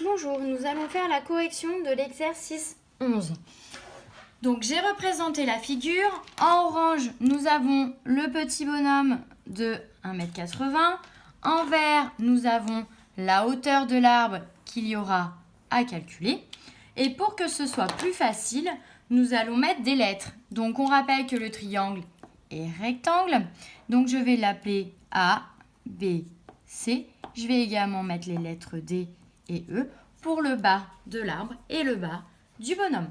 Bonjour, nous allons faire la correction de l'exercice 11. Donc j'ai représenté la figure. En orange, nous avons le petit bonhomme de 1,80 m. En vert, nous avons la hauteur de l'arbre qu'il y aura à calculer. Et pour que ce soit plus facile, nous allons mettre des lettres. Donc on rappelle que le triangle est rectangle. Donc je vais l'appeler A, B, C. Je vais également mettre les lettres D et E pour le bas de l'arbre et le bas du bonhomme.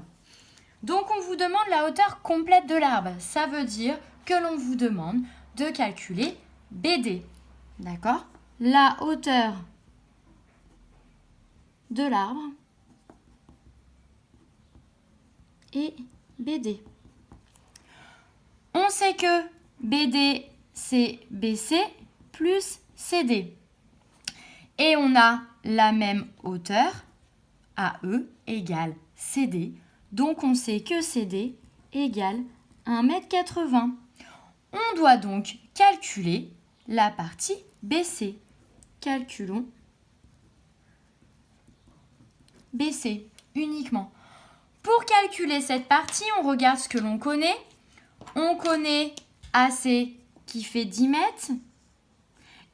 Donc on vous demande la hauteur complète de l'arbre. Ça veut dire que l'on vous demande de calculer BD. D'accord? La hauteur de l'arbre et BD. On sait que BD c'est BC plus CD. Et on a la même hauteur, AE égale CD. Donc on sait que CD égale 1,80 m. On doit donc calculer la partie BC. Calculons BC uniquement. Pour calculer cette partie, on regarde ce que l'on connaît. On connaît AC qui fait 10 mètres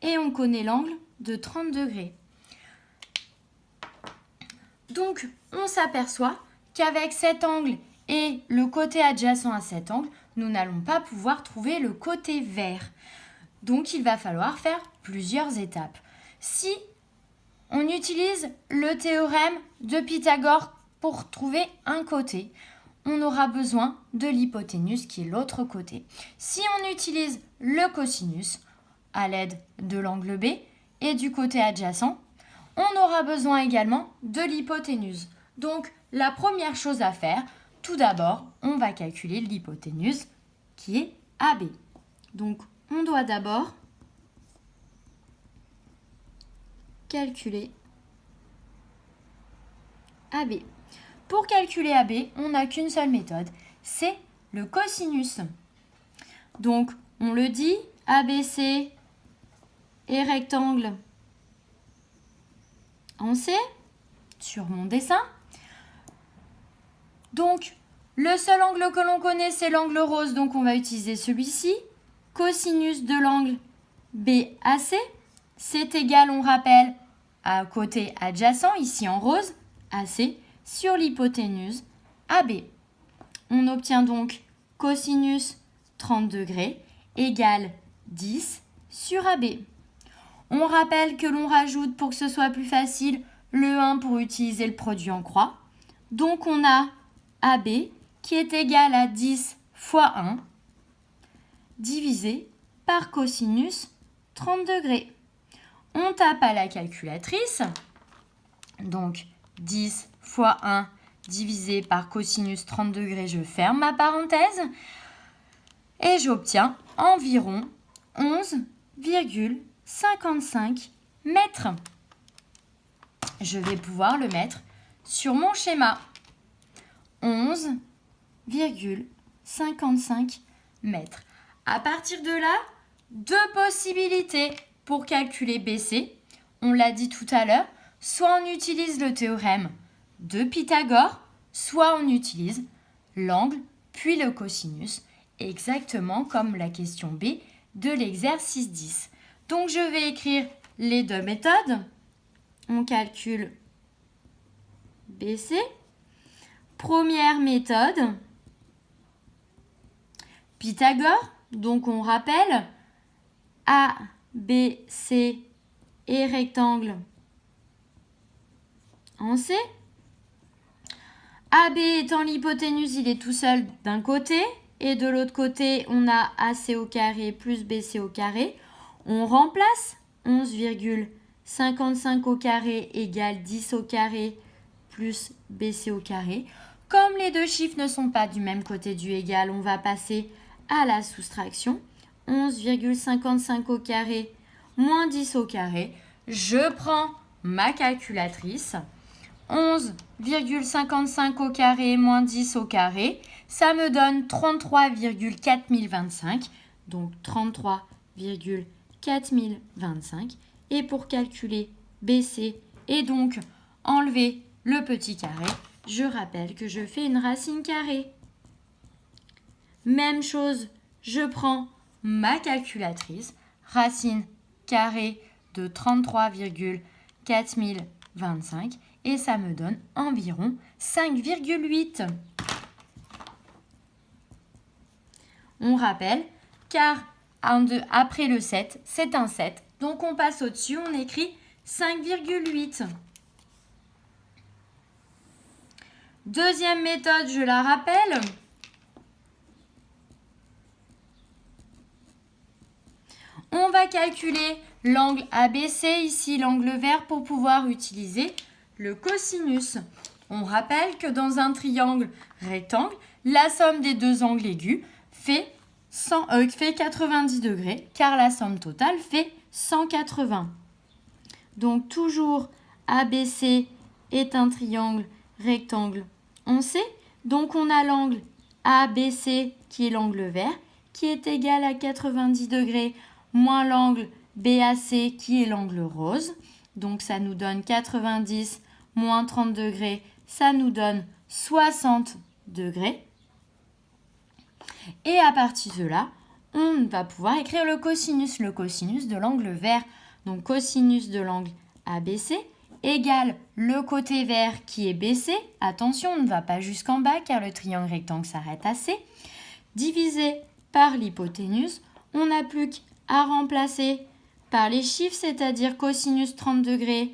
et on connaît l'angle de 30 degrés. Donc, on s'aperçoit qu'avec cet angle et le côté adjacent à cet angle, nous n'allons pas pouvoir trouver le côté vert. Donc, il va falloir faire plusieurs étapes. Si on utilise le théorème de Pythagore pour trouver un côté, on aura besoin de l'hypoténuse qui est l'autre côté. Si on utilise le cosinus à l'aide de l'angle B et du côté adjacent, on aura besoin également de l'hypoténuse. Donc, la première chose à faire, tout d'abord, on va calculer l'hypoténuse qui est AB. Donc, on doit d'abord calculer AB. Pour calculer AB, on n'a qu'une seule méthode, c'est le cosinus. Donc, on le dit, ABC est rectangle en C, sur mon dessin. Donc, le seul angle que l'on connaît, c'est l'angle rose, donc on va utiliser celui-ci. Cosinus de l'angle BAC, c'est égal, on rappelle, à côté adjacent, ici en rose, AC, sur l'hypoténuse AB. On obtient donc cosinus 30 degrés égale 10 sur AB. On rappelle que l'on rajoute, pour que ce soit plus facile, le 1 pour utiliser le produit en croix. Donc on a AB qui est égal à 10 fois 1 divisé par cosinus 30 degrés. On tape à la calculatrice. Donc 10 fois 1 divisé par cosinus 30 degrés, je ferme ma parenthèse. Et j'obtiens environ 11,55 mètres. Je vais pouvoir le mettre sur mon schéma. 11,55 mètres. À partir de là, deux possibilités pour calculer BC. On l'a dit tout à l'heure, soit on utilise le théorème de Pythagore, soit on utilise l'angle puis le cosinus, exactement comme la question B de l'exercice 10. Donc je vais écrire les deux méthodes. On calcule BC. Première méthode, Pythagore. Donc on rappelle, ABC est rectangle en C. AB étant l'hypoténuse, il est tout seul d'un côté. Et de l'autre côté, on a AC au carré plus BC au carré. On remplace 11,55 au carré égale 10 au carré plus BC au carré. Comme les deux chiffres ne sont pas du même côté du égal, on va passer à la soustraction. 11,55 au carré moins 10 au carré. Je prends ma calculatrice. 11,55 au carré moins 10 au carré. Ça me donne 33,4025. Donc 33,4025. Et pour calculer BC et donc enlever le petit carré. Je rappelle que je fais une racine carrée. Même chose, je prends ma calculatrice, racine carrée de 33,4025 et ça me donne environ 5,8. On rappelle, car après le 7, c'est un 7. Donc on passe au-dessus, on écrit 5,8. Deuxième méthode, je la rappelle. On va calculer l'angle ABC, ici l'angle vert, pour pouvoir utiliser le cosinus. On rappelle que dans un triangle rectangle, la somme des deux angles aigus fait 90 degrés, car la somme totale fait 180. Donc toujours ABC est un triangle rectangle, on sait. Donc on a l'angle ABC qui est l'angle vert, qui est égal à 90 degrés, moins l'angle BAC qui est l'angle rose. Donc ça nous donne 90 moins 30 degrés, ça nous donne 60 degrés. Et à partir de là, on va pouvoir écrire le cosinus de l'angle vert. Donc cosinus de l'angle ABC égale le côté vert qui est BC. Attention, on ne va pas jusqu'en bas car le triangle rectangle s'arrête à C. Divisé par l'hypoténuse, on n'a plus qu'à remplacer par les chiffres, c'est-à-dire cosinus 30 degrés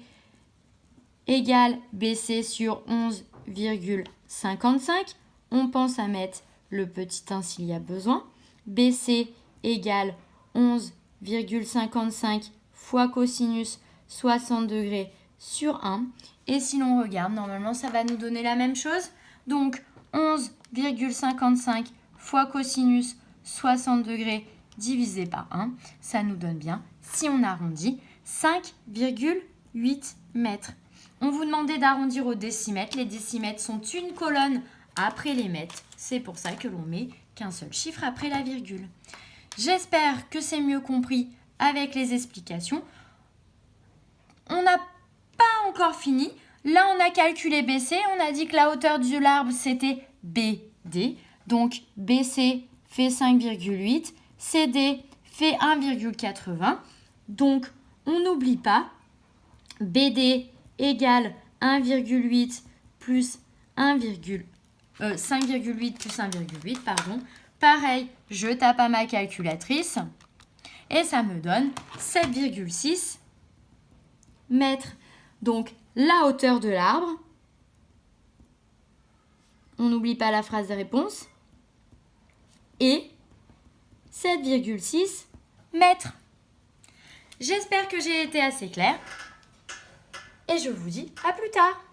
égale BC sur 11,55. On pense à mettre le petit 1 s'il y a besoin. BC égale 11,55 fois cosinus 60 degrés sur 1. Et si l'on regarde, normalement, ça va nous donner la même chose. Donc, 11,55 fois cosinus 60 degrés divisé par 1, ça nous donne bien, si on arrondit, 5,8 mètres. On vous demandait d'arrondir au décimètre. Les décimètres sont une colonne après les mètres. C'est pour ça que l'on met qu'un seul chiffre après la virgule. J'espère que c'est mieux compris avec les explications. On n'a pas encore fini. Là, on a calculé BC. On a dit que la hauteur de l'arbre, c'était BD. Donc, BC fait 5,8. CD fait 1,80. Donc, on n'oublie pas. BD égale 1,8 plus 5,8 plus 1,8, pardon. Pareil, je tape à ma calculatrice et ça me donne 7,6 mètres. Donc, la hauteur de l'arbre, on n'oublie pas la phrase de réponse, et 7,6 mètres. J'espère que j'ai été assez claire et je vous dis à plus tard.